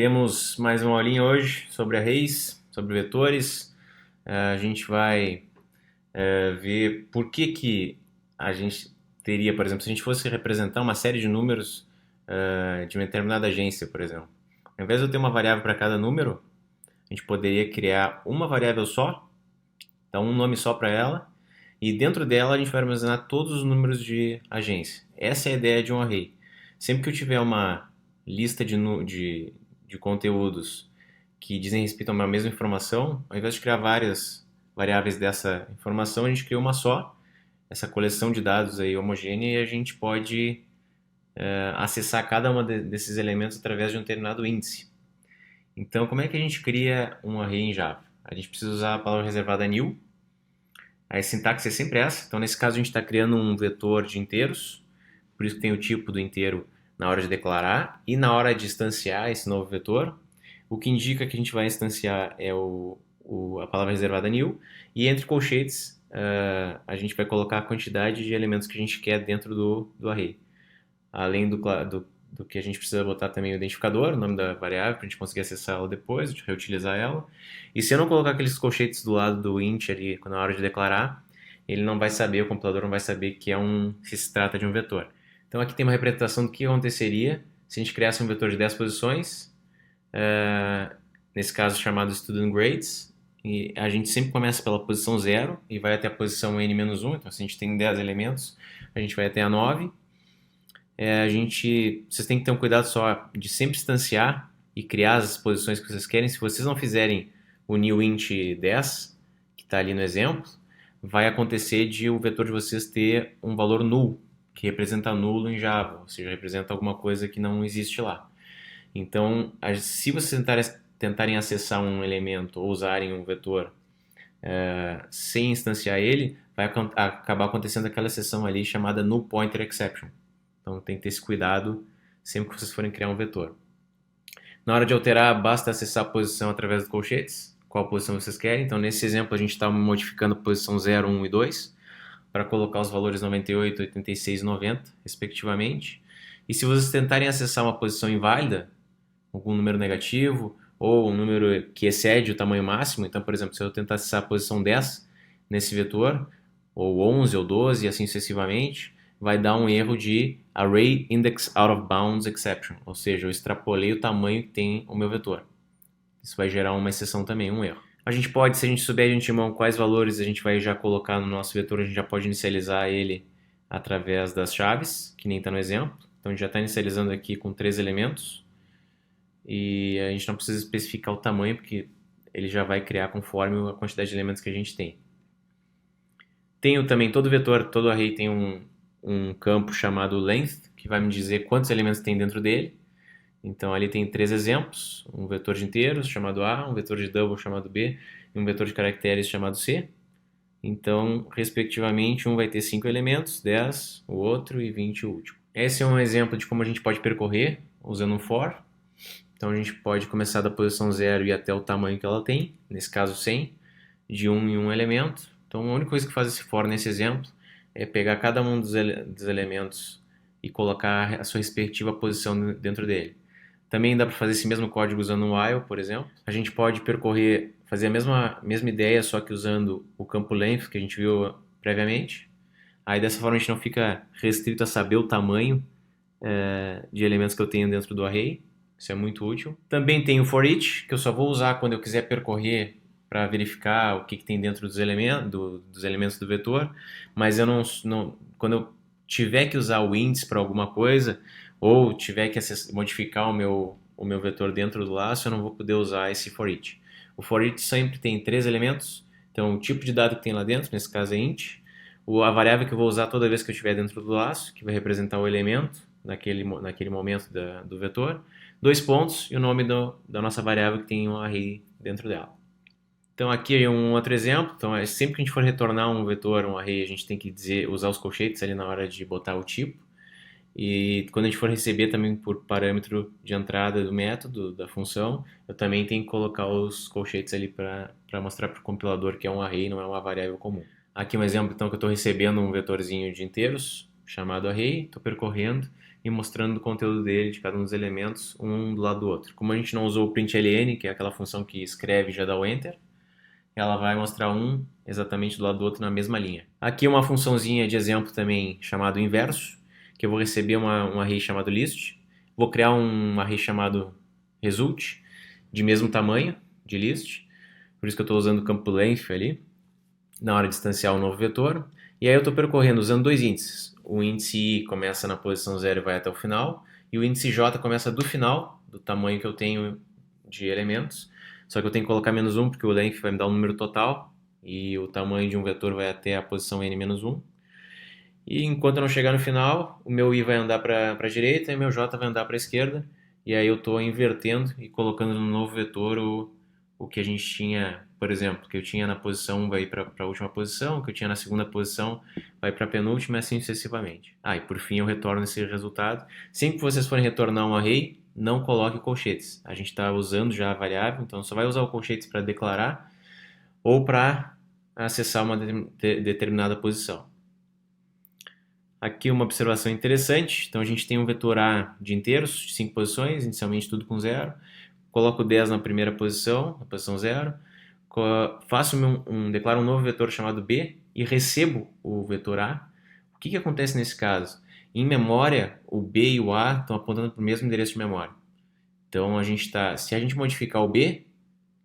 Temos mais uma aulinha hoje sobre arrays, sobre vetores. A gente vai ver por que a gente teria, por exemplo, se a gente fosse representar uma série de números de uma determinada agência, por exemplo. Ao invés de eu ter uma variável para cada número, a gente poderia criar uma variável só, dar um nome só para ela, e dentro dela a gente vai armazenar todos os números de agência. Essa é a ideia de um array. Sempre que eu tiver uma lista de conteúdos que dizem respeito a uma mesma informação, ao invés de criar várias variáveis dessa informação, a gente cria uma só, essa coleção de dados aí homogênea, e a gente pode acessar cada um desses elementos através de um determinado índice. Então, como é que a gente cria um array em Java? A gente precisa usar a palavra reservada new. A sintaxe é sempre essa. Então, nesse caso, a gente está criando um vetor de inteiros, por isso que tem o tipo do inteiro na hora de declarar e na hora de instanciar esse novo vetor. O que indica que a gente vai instanciar é a palavra reservada new, e entre colchetes a gente vai colocar a quantidade de elementos que a gente quer dentro do array. Além do que a gente precisa botar também o identificador, o nome da variável, para a gente conseguir acessá-la depois, de reutilizar ela. E se eu não colocar aqueles colchetes do lado do int ali na hora de declarar, ele não vai saber, o compilador não vai saber que se trata de um vetor. Então aqui tem uma representação do que aconteceria se a gente criasse um vetor de 10 posições, nesse caso chamado student grades, e a gente sempre começa pela posição 0 e vai até a posição n-1, então se a gente tem 10 elementos, a gente vai até a 9. Vocês têm que ter um cuidado só de sempre instanciar e criar as posições que vocês querem. Se vocês não fizerem o new int 10, que está ali no exemplo, vai acontecer de o vetor de vocês ter um valor null, que representa nulo em Java, ou seja, representa alguma coisa que não existe lá. Então, se vocês tentarem acessar um elemento ou usarem um vetor sem instanciar ele, vai acabar acontecendo aquela exceção ali chamada null pointer exception. Então tem que ter esse cuidado sempre que vocês forem criar um vetor. Na hora de alterar, basta acessar a posição através dos colchetes, qual posição vocês querem. Então nesse exemplo a gente está modificando a posição 0, 1 e 2 para colocar os valores 98, 86 e 90, respectivamente. E se vocês tentarem acessar uma posição inválida, algum número negativo, ou um número que excede o tamanho máximo, então, por exemplo, se eu tentar acessar a posição 10 nesse vetor, ou 11 ou 12 e assim sucessivamente, vai dar um erro de Array Index Out of Bounds Exception, ou seja, eu extrapolei o tamanho que tem o meu vetor. Isso vai gerar uma exceção também, um erro. A gente pode, se a gente souber de antemão quais valores a gente vai já colocar no nosso vetor, a gente já pode inicializar ele através das chaves, que nem está no exemplo. Então a gente já está inicializando aqui com 3 elementos, e a gente não precisa especificar o tamanho, porque ele já vai criar conforme a quantidade de elementos que a gente tem. Tenho também todo vetor, todo array tem um campo chamado length, que vai me dizer quantos elementos tem dentro dele. Então ali tem 3 exemplos, um vetor de inteiros chamado A, um vetor de double chamado B e um vetor de caracteres chamado C. Então, respectivamente, um vai ter 5 elementos, 10 o outro e 20 o último. Esse é um exemplo de como a gente pode percorrer usando um for. Então a gente pode começar da posição 0 e ir até o tamanho que ela tem, nesse caso 100, de 1 em 1 elemento. Então a única coisa que faz esse for nesse exemplo é pegar cada um dos elementos e colocar a sua respectiva posição dentro dele. Também dá para fazer esse mesmo código usando um while, por exemplo. A gente pode fazer a mesma ideia, só que usando o campo length que a gente viu previamente. Aí dessa forma a gente não fica restrito a saber o tamanho de elementos que eu tenho dentro do array. Isso é muito útil. Também tem o for each, que eu só vou usar quando eu quiser percorrer para verificar o que tem dentro dos elementos do vetor, mas quando eu tiver que usar o índice para alguma coisa, ou tiver que modificar o meu vetor dentro do laço, eu não vou poder usar esse for each. O for each sempre tem 3 elementos, então o tipo de dado que tem lá dentro, nesse caso é int, a variável que eu vou usar toda vez que eu estiver dentro do laço, que vai representar o elemento naquele momento do vetor, 2 pontos e o nome da nossa variável que tem um array dentro dela. Então aqui é um outro exemplo. Então sempre que a gente for retornar um vetor, um array, a gente tem que usar os colchetes ali na hora de botar o tipo. E quando a gente for receber também por parâmetro de entrada do método, da função, eu também tenho que colocar os colchetes ali para mostrar para o compilador que é um array, não é uma variável comum. Aqui um exemplo então que eu estou recebendo um vetorzinho de inteiros chamado array, estou percorrendo e mostrando o conteúdo dele, de cada um dos elementos, um do lado do outro. Como a gente não usou o println, que é aquela função que escreve e já dá o enter, ela vai mostrar um exatamente do lado do outro na mesma linha. Aqui uma funçãozinha de exemplo também chamado inverso, que eu vou receber um array chamado list, vou criar um array chamado result, de mesmo tamanho de list, por isso que eu estou usando o campo length ali, na hora de instanciar um novo vetor, e aí eu estou percorrendo usando dois índices. O índice i começa na posição 0 e vai até o final, e o índice j começa do final, do tamanho que eu tenho de elementos, só que eu tenho que colocar menos 1 porque o length vai me dar um número total, e o tamanho de um vetor vai até a posição n-1. E enquanto eu não chegar no final, o meu i vai andar para a direita e o meu j vai andar para a esquerda, e aí eu estou invertendo e colocando no novo vetor o que a gente tinha, por exemplo, que eu tinha na posição 1 vai para a última posição, o que eu tinha na segunda posição vai para a penúltima e assim sucessivamente. E por fim eu retorno esse resultado. Sempre que vocês forem retornar um array, não coloque colchetes. A gente está usando já a variável, então só vai usar o colchetes para declarar ou para acessar uma determinada posição. Aqui uma observação interessante, então a gente tem um vetor A de inteiros, de 5 posições, inicialmente tudo com 0, coloco 10 na primeira posição, na posição 0, declaro um novo vetor chamado B e recebo o vetor A. O que acontece nesse caso? Em memória, o B e o A estão apontando para o mesmo endereço de memória. Então, se a gente modificar o B,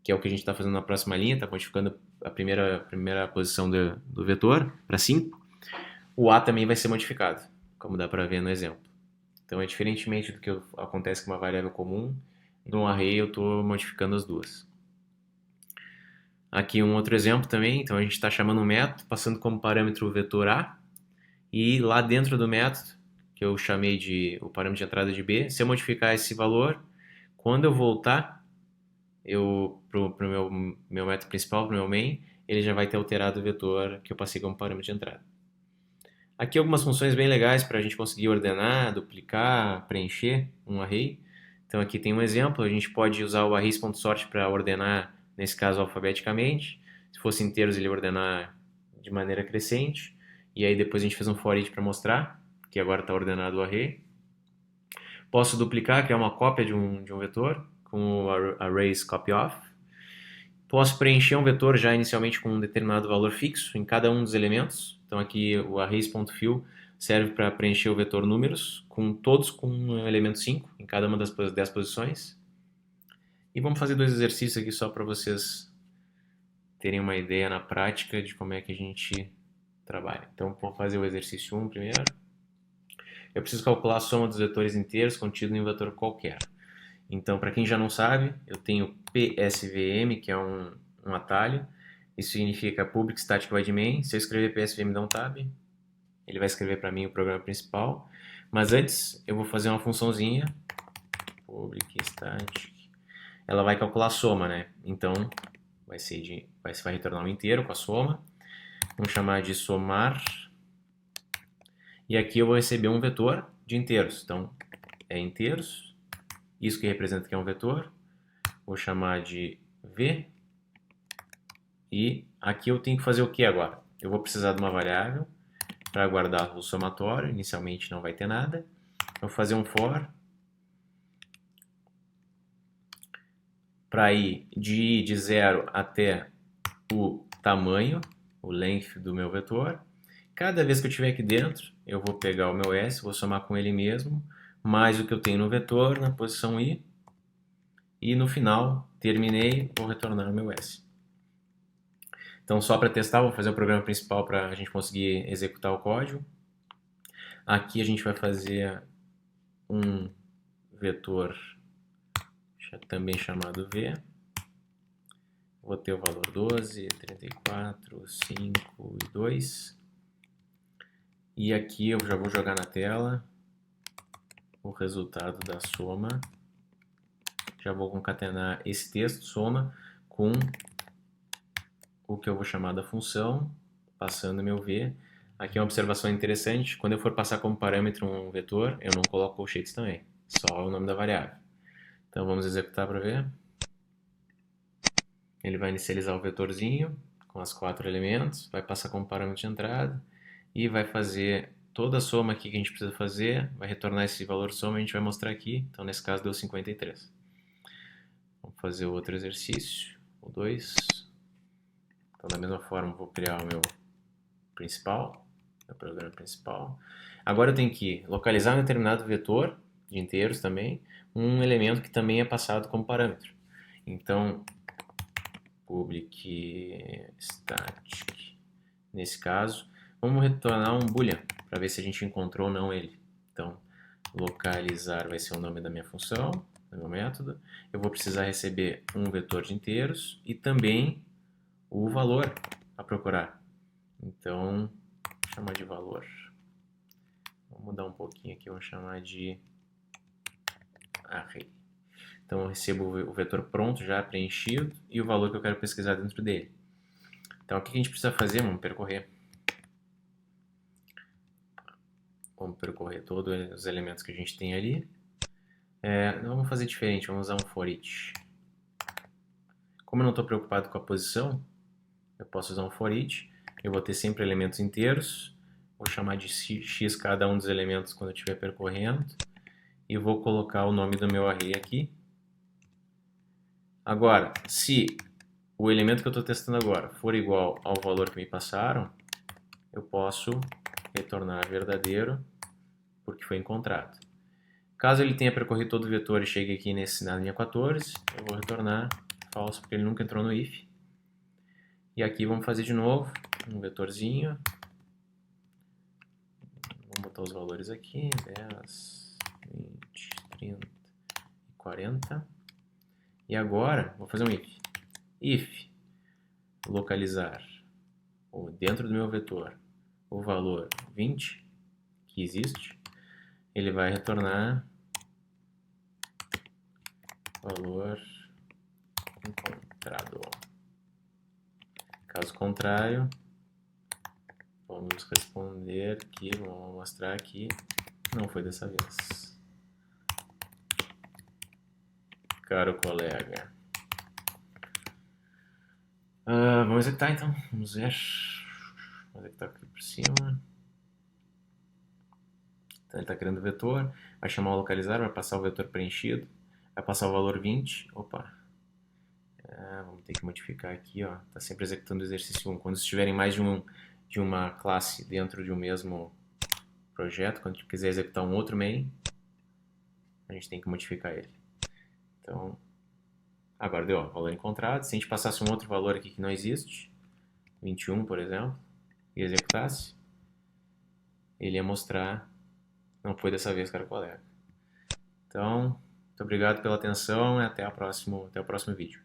que é o que a gente está fazendo na próxima linha, está modificando a primeira posição do vetor para 5, o A também vai ser modificado, como dá para ver no exemplo. Então, diferentemente do que acontece com uma variável comum, no array eu estou modificando as duas. Aqui um outro exemplo também, então a gente está chamando um método, passando como parâmetro o vetor A, e lá dentro do método, que eu chamei o parâmetro de entrada de B, se eu modificar esse valor, quando eu voltar para o meu método principal, para o meu main, ele já vai ter alterado o vetor que eu passei como parâmetro de entrada. Aqui algumas funções bem legais para a gente conseguir ordenar, duplicar, preencher um array. Então aqui tem um exemplo, a gente pode usar o arrays.sort para ordenar, nesse caso alfabeticamente. Se fosse inteiros ele ordenar de maneira crescente. E aí depois a gente fez um for each para mostrar que agora está ordenado o array. Posso duplicar, criar uma cópia de um vetor com o arrays copyoff. Posso preencher um vetor já inicialmente com um determinado valor fixo em cada um dos elementos. Então aqui o arrays.fill serve para preencher o vetor números, todos com um elemento 5 em cada uma das 10 posições. E vamos fazer dois exercícios aqui só para vocês terem uma ideia na prática de como é que a gente trabalha. Então vou fazer o exercício 1 primeiro. Eu preciso calcular a soma dos vetores inteiros contido em um vetor qualquer. Então, para quem já não sabe, eu tenho PSVM, que é um atalho. Isso significa Public Static Void Main. Se eu escrever PSVM, dá um tab. Ele vai escrever para mim o programa principal. Mas antes, eu vou fazer uma funçãozinha. Public Static. Ela vai calcular a soma, né? Então, vai retornar um inteiro com a soma. Vamos chamar de somar. E aqui eu vou receber um vetor de inteiros. Então, é inteiros. Isso que representa que é um vetor. Vou chamar de V. E aqui eu tenho que fazer o que agora? Eu vou precisar de uma variável para guardar o somatório. Inicialmente não vai ter nada. Vou fazer um for para ir de 0 até o tamanho, o length do meu vetor. Cada vez que eu estiver aqui dentro, eu vou pegar o meu S, vou somar com ele mesmo, mais o que eu tenho no vetor, na posição I. E no final, terminei, vou retornar o meu S. Então, só para testar, vou fazer o programa principal para a gente conseguir executar o código. Aqui a gente vai fazer um vetor também chamado V. Vou ter o valor 12, 34, 5 e 2. E aqui eu já vou jogar na tela o resultado da soma. Já vou concatenar esse texto, soma, com o que eu vou chamar da função, passando meu V. Aqui é uma observação interessante, quando eu for passar como parâmetro um vetor, eu não coloco colchetes também, só o nome da variável. Então vamos executar para ver. Ele vai inicializar o vetorzinho com os 4 elementos, vai passar como parâmetro de entrada e vai fazer toda a soma aqui que a gente precisa fazer, vai retornar esse valor soma, a gente vai mostrar aqui. Então, nesse caso, deu 53. Vamos fazer o outro exercício, o 2. Então, da mesma forma, vou criar o meu principal, meu programa principal. Agora eu tenho que localizar um determinado vetor de inteiros também, um elemento que também é passado como parâmetro. Então, public static, nesse caso, vamos retornar um boolean, para ver se a gente encontrou ou não ele. Então, localizar vai ser o nome da minha função, do meu método. Eu vou precisar receber um vetor de inteiros e também o valor a procurar. Então, vou chamar de valor. Vamos mudar um pouquinho aqui, vamos chamar de array. Então, eu recebo o vetor pronto, já preenchido, e o valor que eu quero pesquisar dentro dele. Então, o que a gente precisa fazer? Vamos percorrer. Vamos percorrer todos os elementos que a gente tem ali. Vamos fazer diferente, vamos usar um for each. Como eu não estou preocupado com a posição, eu posso usar um for each. Eu vou ter sempre elementos inteiros. Vou chamar de x cada um dos elementos quando eu estiver percorrendo. E vou colocar o nome do meu array aqui. Agora, se o elemento que eu estou testando agora for igual ao valor que me passaram, eu posso retornar verdadeiro, porque foi encontrado. Caso ele tenha percorrido todo o vetor e chegue aqui na linha 14, eu vou retornar falso, porque ele nunca entrou no if. E aqui vamos fazer de novo um vetorzinho. Vamos botar os valores aqui, 10, 20, 30 e 40. E agora, vou fazer um if. If localizar dentro do meu vetor o valor 20, que existe, ele vai retornar valor encontrado. Caso contrário, vamos responder que, vamos mostrar que não foi dessa vez. Caro colega. Vamos executar então, vamos ver. Vamos executar aqui por cima. Então ele está criando o vetor, vai chamar o localizar, vai passar o vetor preenchido, vai passar o valor 20. Opa! Vamos ter que modificar aqui, ó. Está sempre executando o exercício 1. Quando estiverem mais de uma classe dentro de um mesmo projeto, quando a gente quiser executar um outro main, a gente tem que modificar ele. Então, agora deu, ó, valor encontrado. Se a gente passasse um outro valor aqui que não existe, 21, por exemplo, e executasse, ele ia mostrar, não foi dessa vez, cara colega. Então, muito obrigado pela atenção e até o próximo vídeo.